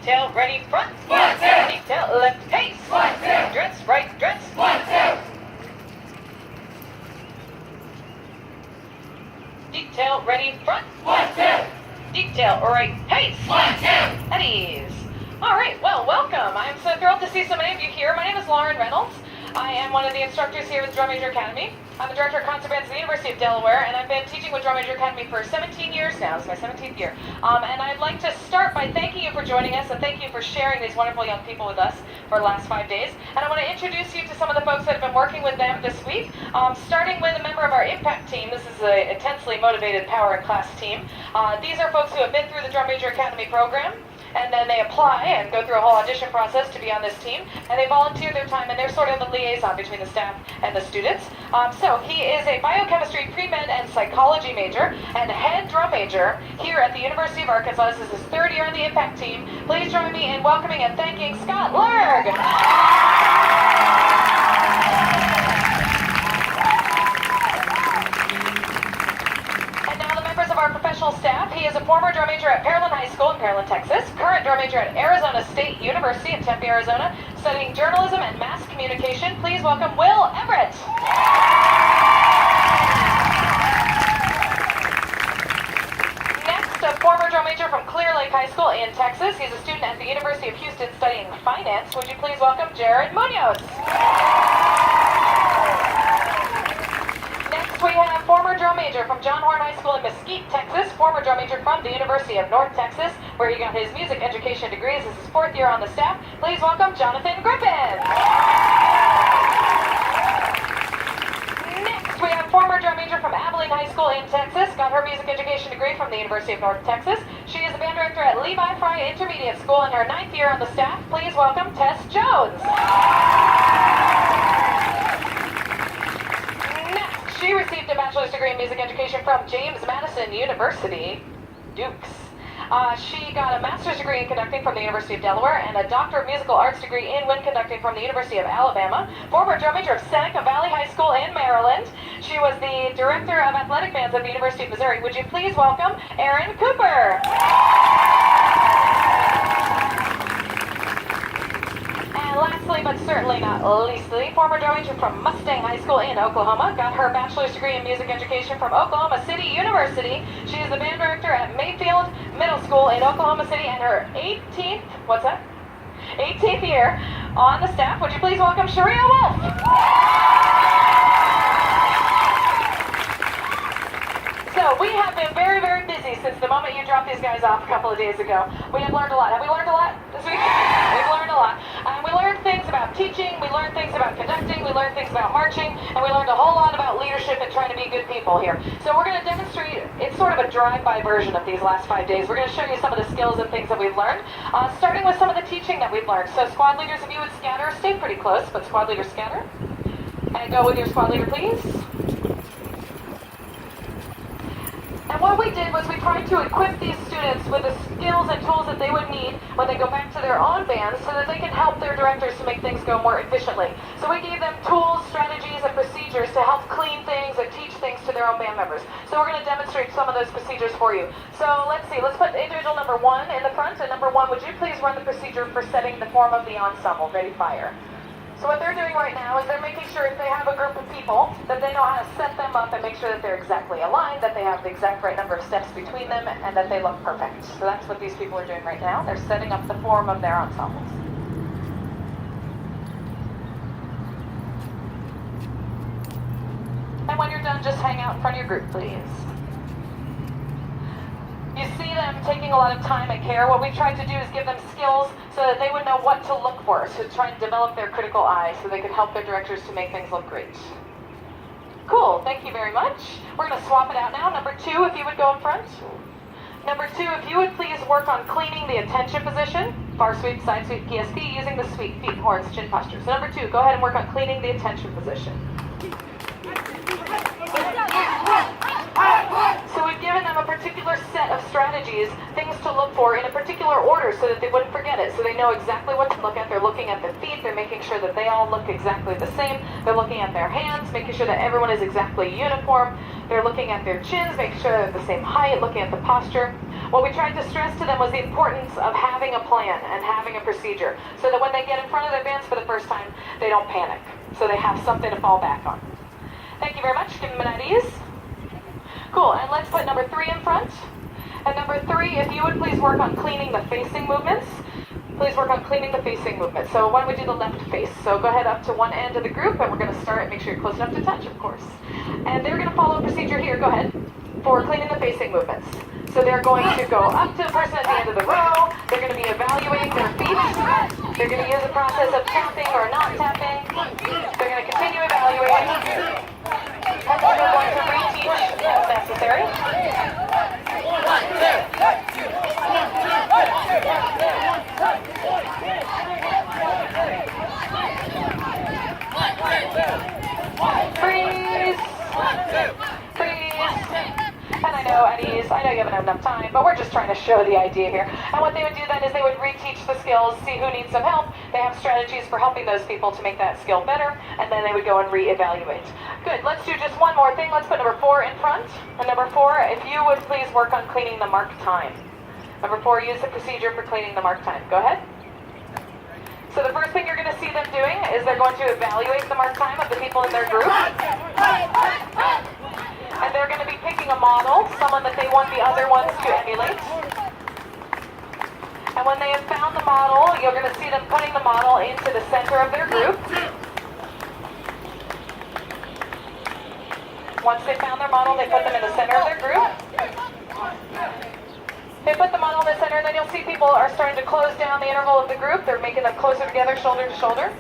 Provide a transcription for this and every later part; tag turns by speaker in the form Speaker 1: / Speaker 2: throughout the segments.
Speaker 1: Detail ready front.
Speaker 2: 1, 2.
Speaker 1: Detail left pace.
Speaker 2: 1, 2.
Speaker 1: Dress right dress.
Speaker 2: 1, 2.
Speaker 1: Detail ready front.
Speaker 2: 1, 2.
Speaker 1: Detail right pace.
Speaker 2: 1, 2.
Speaker 1: At ease. All right, well, welcome. I'm so thrilled to see so many of you here. My name is Lauren Reynolds. I am one of the instructors here with the Drum Major Academy. I'm the Director of Concert Bands at the University of Delaware, and I've been teaching with Drum Major Academy for 17 years now. It's my 17th year. And I'd like to start by thanking you for joining us, and thank you for sharing these wonderful young people with us for the last 5 days. And I want to introduce you to some of the folks that have been working with them this week, starting with a member of our Impact team. This is an intensely motivated power and class team. These are folks who have been through the Drum Major Academy program, and then they apply and go through a whole audition process to be on this team, and they volunteer their time, and they're sort of the liaison between the staff and the students. So he is a biochemistry pre-med and psychology major and head drum major here at the University of Arkansas. This is his 3rd year on the Impact team. Please join me in welcoming and thanking Scott Lerg. Of our professional staff. He is a former drum major at Pearland High School in Pearland, Texas, current drum major at Arizona State University in Tempe, Arizona, studying journalism and mass communication. Please welcome Will Everett. Next, a former drum major from Clear Lake High School in Texas. He's a student at the University of Houston studying finance. Would you please welcome Jared Munoz. We have former drum major from John Horn High School in Mesquite, Texas, former drum major from the University of North Texas, where he got his music education degrees. This is his 4th year on the staff. Please welcome Jonathan Griffin. Next, we have former drum major from Abilene High School in Texas, got her music education degree from the University of North Texas. She is the band director at Levi Fry Intermediate School in her 9th year on the staff. Please welcome Tess Jones. She received a bachelor's degree in music education from James Madison University, Dukes. She got a master's degree in conducting from the University of Delaware and a doctor of musical arts degree in wind conducting from the University of Alabama. Former drum major of Seneca Valley High School in Maryland. She was the director of athletic bands at the University of Missouri. Would you please welcome Erin Cooper? Lastly, but certainly not leastly, former drum major from Mustang High School in Oklahoma, got her bachelor's degree in music education from Oklahoma City University. She is the band director at Mayfield Middle School in Oklahoma City and her 18th year on the staff. Would you please welcome Sharia Wolf? So we have been very, very busy since the moment you dropped these guys off a couple of days ago. We have learned a lot. Have we learned a lot this week? We've learned a lot. We learned things about teaching, we learned things about conducting, we learned things about marching, and we learned a whole lot about leadership and trying to be good people here. So we're going to demonstrate, it's sort of a drive-by version of these last 5 days. We're going to show you some of the skills and things that we've learned, starting with some of the teaching that we've learned. So squad leaders, if you would scatter, stay pretty close, but squad leaders scatter. And go with your squad leader, please. And what we did was we tried to equip these students with the skills and tools that they would need when they go back to their own bands so that they can help their directors to make things go more efficiently. So we gave them tools, strategies, and procedures to help clean things and teach things to their own band members. So we're going to demonstrate some of those procedures for you. So let's see, let's put individual number 1 in the front. And number 1, would you please run the procedure for setting the form of the ensemble? Ready, fire. So what they're doing right now is they're making sure if they have a group of people that they know how to set them up and make sure that they're exactly aligned, that they have the exact right number of steps between them, and that they look perfect. So that's what these people are doing right now. They're setting up the form of their ensembles. And when you're done, just hang out in front of your group, please. You see them taking a lot of time and care. What we tried to do is give them skills so that they would know what to look for, so try and develop their critical eye so they could help their directors to make things look great. Cool, thank you very much. We're going to swap it out now. Number 2, if you would go in front. Number 2, if you would please work on cleaning the attention position, far sweep, side sweep, PSP, using the sweep, feet, horns, chin posture. So number 2, go ahead and work on cleaning the attention position. So we've given them a particular set of strategies strategies, things to look for in a particular order so that they wouldn't forget it. So they know exactly what to look at. They're looking at the feet. They're making sure that they all look exactly the same. They're looking at their hands, making sure that everyone is exactly uniform. They're looking at their chins, making sure they're the same height, looking at the posture. What we tried to stress to them was the importance of having a plan and having a procedure so that when they get in front of their bands for the first time, they don't panic. So they have something to fall back on. Thank you very much. Give them an at ease. Cool, and let's put number 3 in front. And number 3, if you would please work on cleaning the facing movements. Please work on cleaning the facing movement. So why don't we do the left face? So go ahead up to one end of the group, and we're going to start. Make sure you're close enough to touch, of course. And they're going to follow a procedure here. Go ahead. For cleaning the facing movements. So they're going to go up to the person at the end of the row. They're going to be evaluating their feet. They're going to use a process of tapping or not tapping. They're going to continue evaluating. And then they're going to reteach as necessary. Freeze! Freeze! And I know, Eddie's, I know you haven't had enough time, but we're just trying to show the idea here. And what they would do then is they would reteach the skills, see who needs some help. They have strategies for helping those people to make that skill better, and then they would go and reevaluate. Good, let's do just one more thing. Let's put number 4 in front. And number 4, if you would please work on cleaning the mark time. Number 4, use the procedure for cleaning the mark time. Go ahead. So the first thing you're going to see them doing is they're going to evaluate the mark time of the people in their group. And they're going to be picking a model, someone that they want the other ones to emulate. And when they have found the model, you're going to see them putting the model into the center of their group. Once they found their model, they put them in the center of their group. They put the model in the center, and then you'll see people are starting to close down the interval of the group. They're making them closer together, shoulder to shoulder.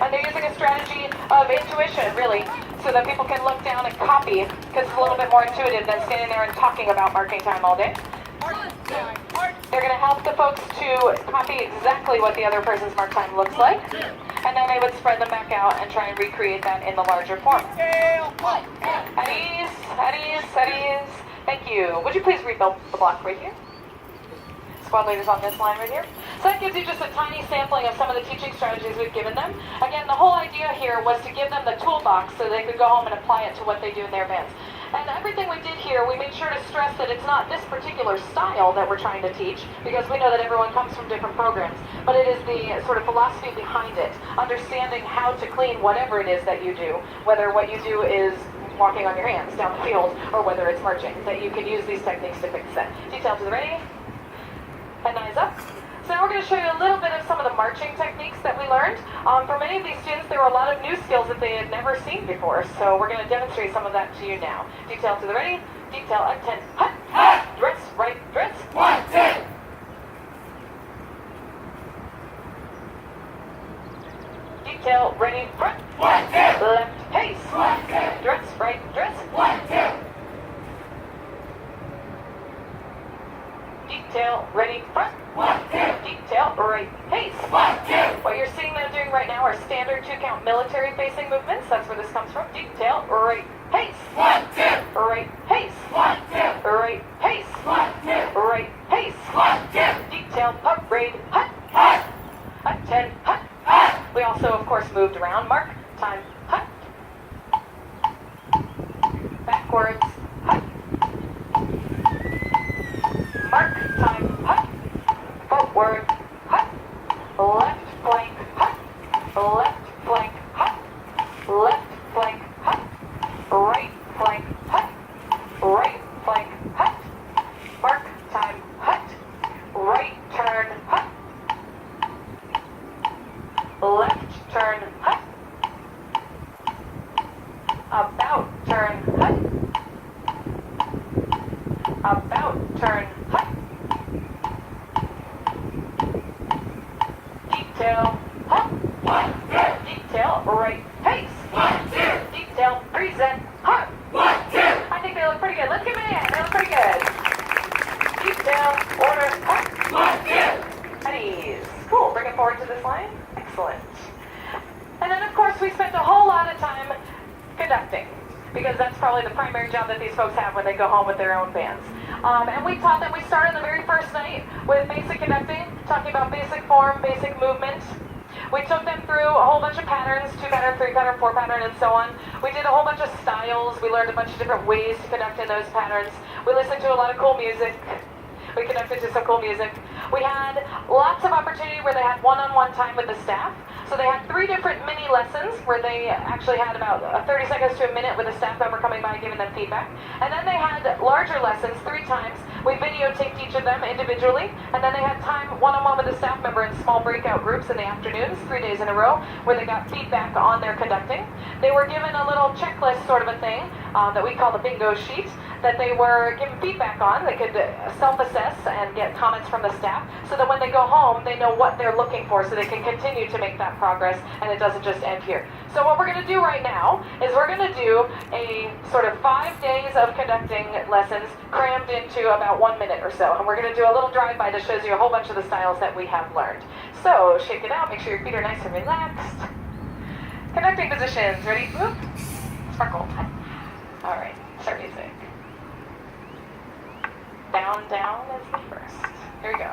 Speaker 1: And they're using a strategy of intuition, really, so that people can look down and copy, because it's a little bit more intuitive than standing there and talking about marking time all day. They're going to help the folks to copy exactly what the other person's mark time looks like, and then they would spread them back out and try and recreate that in the larger form. At ease, at ease, at ease. Thank you. Would you please read the block right here? Squad leaders on this line right here. So that gives you just a tiny sampling of some of the teaching strategies we've given them. Again, the whole idea here was to give them the toolbox so they could go home and apply it to what they do in their bands. And everything we did here, we made sure to stress that it's not this particular style that we're trying to teach, because we know that everyone comes from different programs, but it is the sort of philosophy behind it, understanding how to clean whatever it is that you do, whether what you do is walking on your hands down the field, or whether it's marching, that you can use these techniques to fix that. Detail to the ready. And eyes up. So now we're going to show you a little bit of some of the marching techniques that we learned. For many of these students, there were a lot of new skills that they had never seen before, so we're going to demonstrate some of that to you now. Detail to the ready. Detail at 10. Hut, hut. Dress, right, dress. 1, 2. Detail, ready, front. 1, 2. Left, pace. 1, 2. Dress, right, dress. 1, 2. Detail, ready, front. 1, 2. Detail, right, pace. 1, 2. What you're seeing them doing right now are standard 2-count military facing movements. That's where this comes from. Detail, right, pace. 1, 2. Right, pace. 1, 2. Right, pace. 1, 2. Right, pace. 1, 2. Detail, parade, hut, hut. Hut, 10, hut, hut. We also, of course, moved around. Mark, time, hut. Backwards, hut. Mark, time, hut. Forward, hut. Left flank, hut. Left flank, hut. Left flank, hut. Right flank, hut. Right flank, hut. Mark, time, hut. Right turn, hut. Left turn, hut. About turn, hut. About turn, hut. Detail, hut. 1, 2. Detail, right, pace. 1, 2. Detail, present, hut. 1, 2. I think they look pretty good. Let's give them a hand. They look pretty good. Detail, order, hut. 1, 2. At ease. Cool. Bring it forward to this line. Excellent. And then, of course, we spent a whole lot of time conducting, because that's probably the primary job that these folks have when they go home with their own bands. And we taught them, we started the very first night with basic conducting, talking about basic form, basic movement. We took them through a whole bunch of patterns, 2 pattern, 3 pattern, 4 pattern, and so on. We did a whole bunch of styles. We learned a bunch of different ways to conduct in those patterns. We listened to a lot of cool music. We conducted to some cool music. We had lots of opportunity where they had one-on-one time with the staff. So they had 3 different mini lessons where they actually had about 30 seconds to a minute with a staff member coming by giving them feedback. And then they had larger lessons 3 times. We videotaped each of them individually, and then they had time one-on-one with a staff member in small breakout groups in the afternoons, 3 days in a row, where they got feedback on their conducting. They were given a little checklist sort of a thing that we call the bingo sheet that they were given feedback on. They could self-assess and get comments from the staff so that when they go home, they know what they're looking for so they can continue to make that progress and it doesn't just end here. So what we're going to do right now is we're going to do a sort of 5 days of conducting lessons crammed into about 1 minute or so. And we're going to do a little drive-by that shows you a whole bunch of the styles that we have learned. So shake it out, make sure your feet are nice and relaxed. Conducting positions, ready? Whoop. Sparkle. All right, start music. Down, down is the first. Here we go.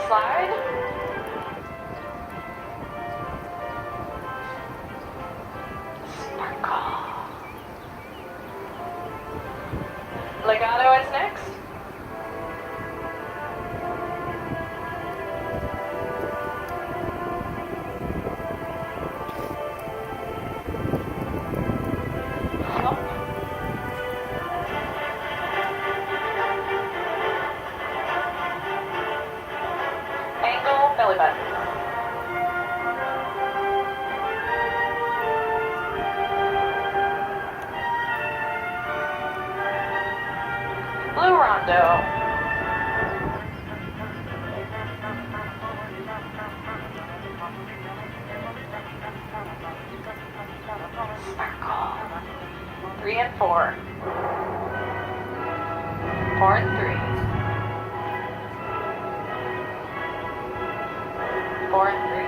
Speaker 1: Slide. Sparkle. Legato is next. Angle, belly button. Blue rondo. Sparkle. 3 and 4. 4 and 3. 4 and 3.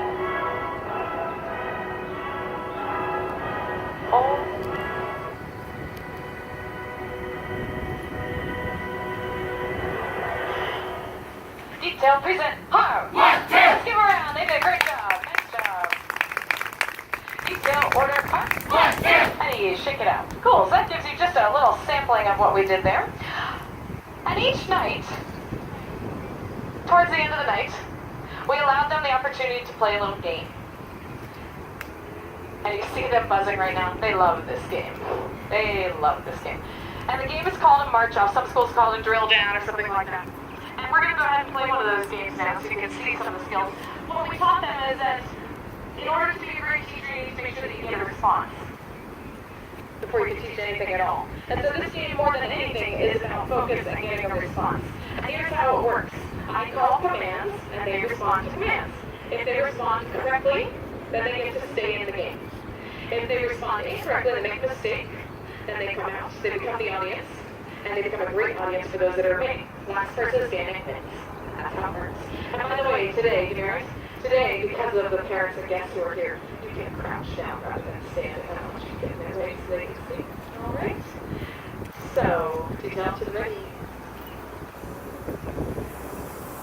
Speaker 1: Hold. Detail, present, harm. Let's give a round. They did a great job. Nice job. Detail, order, up. And you shake it out. Cool. So that gives you just a little sampling of what we did there. And each night, towards the end of the night, we allowed them the opportunity to play a little game. And you see them buzzing right now. They love this game. They love this game. And the game is called a march-off. Some schools call it a drill down or something like that. And we're going to go ahead and play one of those games now so you can see some of the skills. What we taught them is that in order to be a great teacher, you need to make sure that you get a response before you can teach anything at all. And so this game, more than anything, is about focus and getting a response. And here's how it works. I call commands, and they respond to commands. If they respond correctly, then they get to stay in the game. If they respond incorrectly and make a mistake, then they come out, they become the audience, and they become a great audience for those that are remaining. Last person standing wins. That's how it works. And by the way, today, because of the parents and guests who are here, you can crouch down rather than stand. And I want you to get in there ready so they can see. All right? So, detail to the ready.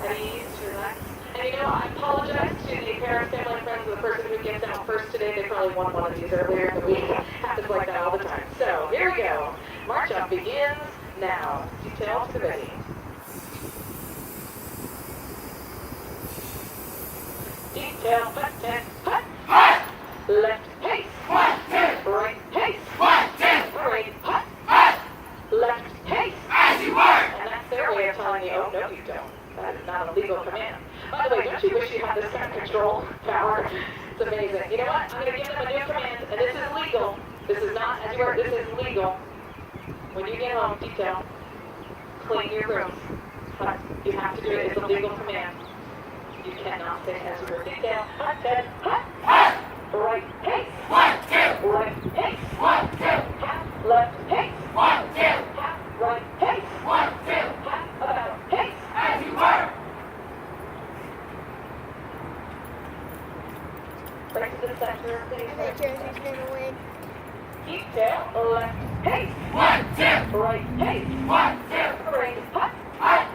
Speaker 1: At ease, relax. And you know, I apologize to the parents, family, friends of the person who gets out first today. They probably won one of these earlier in the week. It happens like that all the time. So, here we go. March up begins now. Detail to the ready. Detail, hut, hut. Left pace. Right pace. Right, hut. Left pace. As you were. And that's their way of telling you, oh, no, you don't. That is not a legal command. By the way, don't you wish you had this kind of control power? It's amazing. You know what? I'm going to give them a new command, and this is legal. This is not as you were. This is legal. When you get home, detail, clean your rooms. But you have to do it. It's a legal command. You cannot say as you were. Detail. Hut, hut. Right pace. Left pace. Half left pace. Half right pace. Half about pace. As you were. Right to the center, please. detail, left pace.
Speaker 2: 1, 2,
Speaker 1: Right pace.
Speaker 2: 1, 2.
Speaker 1: Right hut.
Speaker 2: Hut.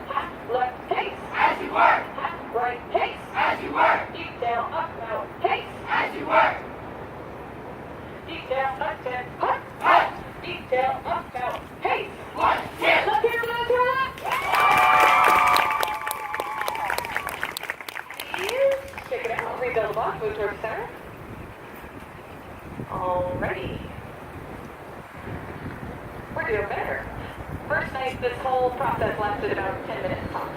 Speaker 1: Left pace.
Speaker 2: As you work.
Speaker 1: Right pace.
Speaker 2: As you work.
Speaker 1: Detail up, out, pace.
Speaker 2: As you work.
Speaker 1: Detail up, and hut.
Speaker 2: Hut.
Speaker 1: Detail up, out, pace.
Speaker 2: 1, 2.
Speaker 1: Left here, left here, left. Check it out. Rebuild the block. Move towards center. Alrighty. We're doing better. First night, this whole process lasted about 10 minutes tops.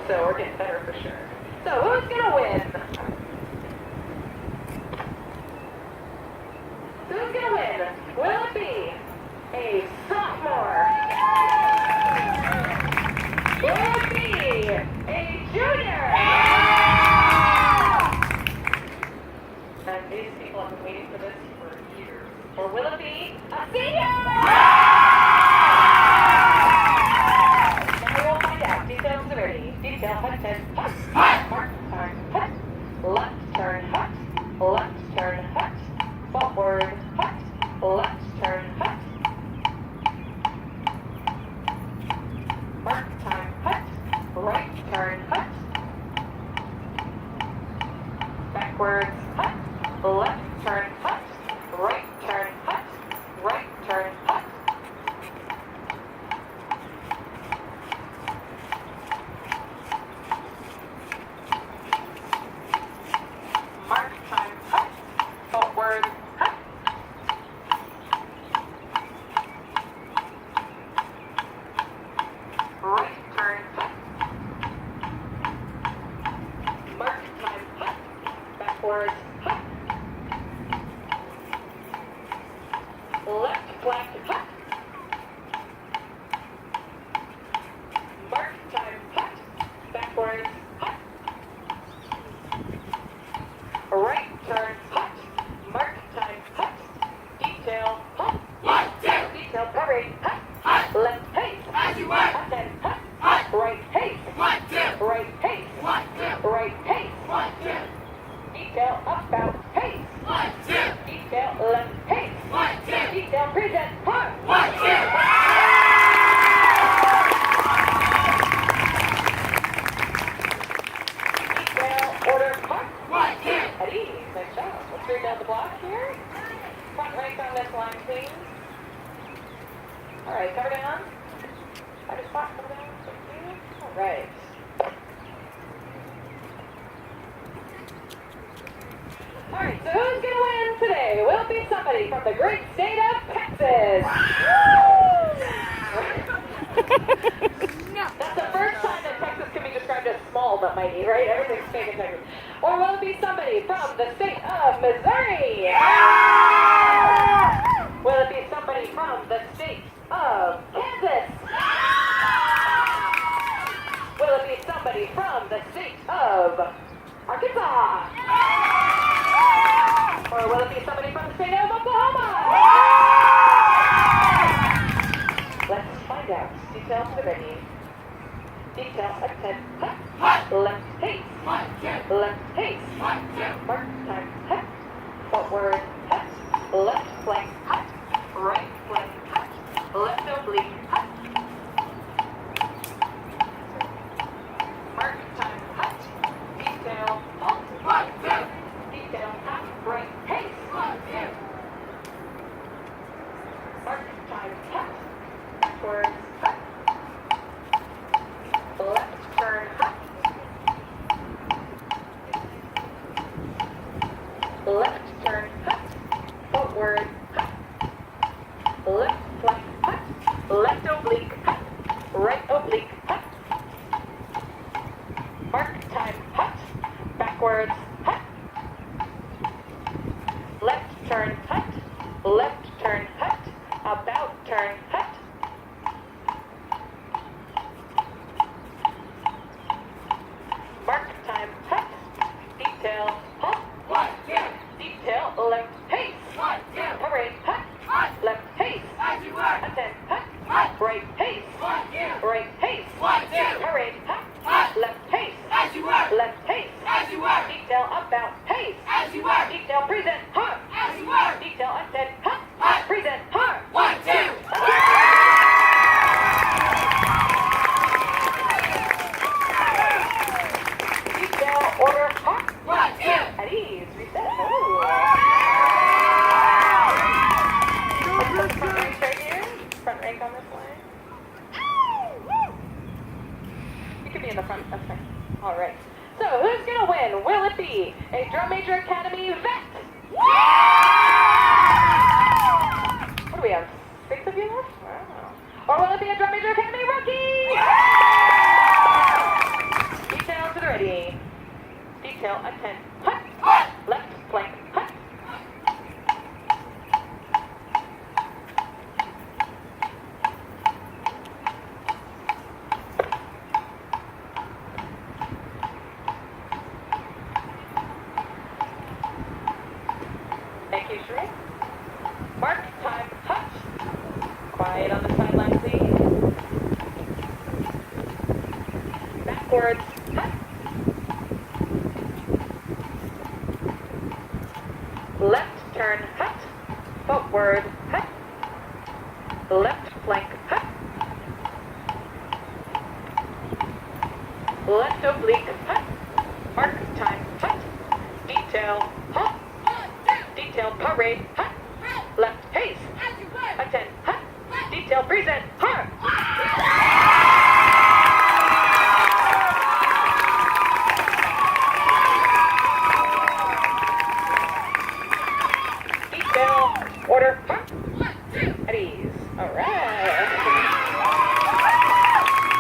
Speaker 1: So we're getting better for sure. So who's gonna win? Who's gonna win? Will it be a sophomore? Will it be a junior? And these people have been waiting for this for years. Or will it be a senior? Now we will find out. Details are ready. Detail, hut, hut, hut. Mark, turn, hut. Left turn, hut. Left turn, hut. Forward, hut. Left turn, hut. Mark, time, hut. Right turn, hut. Backwards, hut. Left turn, hut. Right turn, hut. Right turn, hut. Mark, time, hut. Forward, hut. Right turn, hut. Mark, time, hut. Backwards, hut. Left flank, hut. Mark, time, hut. Backwards, hut. Right turn, hut. Mark, time, hut. Detail, hut.
Speaker 2: 1, 2.
Speaker 1: Detail, parade, hut.
Speaker 2: Hut.
Speaker 1: Left pace.
Speaker 2: As you work.
Speaker 1: Hut and hut.
Speaker 2: Hut.
Speaker 1: Right pace.
Speaker 2: 1, 2.
Speaker 1: Right pace.
Speaker 2: 1, 2.
Speaker 1: Right pace.
Speaker 2: 1, 2.
Speaker 1: Detail, up, out, pace.
Speaker 2: 1, 2.
Speaker 1: Detail, left pace.
Speaker 2: 1, 2.
Speaker 1: Detail, present, hut.
Speaker 2: 1, 2.
Speaker 1: Detail, order, hut.
Speaker 2: 1, 2.
Speaker 1: At ease. Nice job. Let's bring down the block here. Front rank on this line, please. All right, cover down. Find a spot, cover down. Thank you. All right. All right, so who's going to win today? Will it be somebody from the great state of Texas? That's the first time that Texas can be described as small but mighty, right? Everything's big in Texas. Or will it be somebody from the state of Missouri? Will it be somebody from the state of Kansas? Will it be somebody from the state of Arkansas? Or will it be somebody from the state of Oklahoma? Let's find out. Details to the ready. Detail, attend, hut.
Speaker 2: Hut.
Speaker 1: Left pace.
Speaker 2: 1, 2.
Speaker 1: Left pace.
Speaker 2: 1, 2.
Speaker 1: Mark, time, hut. Forward, hut. Left flank, hut. Right flank, hut. Left oblique, hut. Mark, time, hut. Detail, halt.
Speaker 2: 1, 2.
Speaker 1: Detail, hut. Right pace.
Speaker 2: 1, 2.
Speaker 1: Mark, time, hut. Backwards, hut. Left turn, hut. Left turn, hut. Forward, hut. Left flank, hut. Left oblique, hut. Right oblique, hut. Mark, time, hut. Backwards, hut. Left turn, hut. Left turn, hut. About turn, hut. Mark, time, hut. Detail, halt.
Speaker 2: 1, 2.
Speaker 1: Detail, left pace.
Speaker 2: 1, 2.
Speaker 1: Parade, hut.
Speaker 2: Hut.
Speaker 1: Left pace.
Speaker 2: As you work.
Speaker 1: Attend, hut.
Speaker 2: Hut.
Speaker 1: Right pace.
Speaker 2: 1, 2.
Speaker 1: Right pace. backwards, hut. Left turn, hut. Forward, hut. Left flank, hut. Left oblique, hut. Arc time, hut. Detail, hut. Detail parade, hut. Left pace. Attend, hut. Detail present, hard.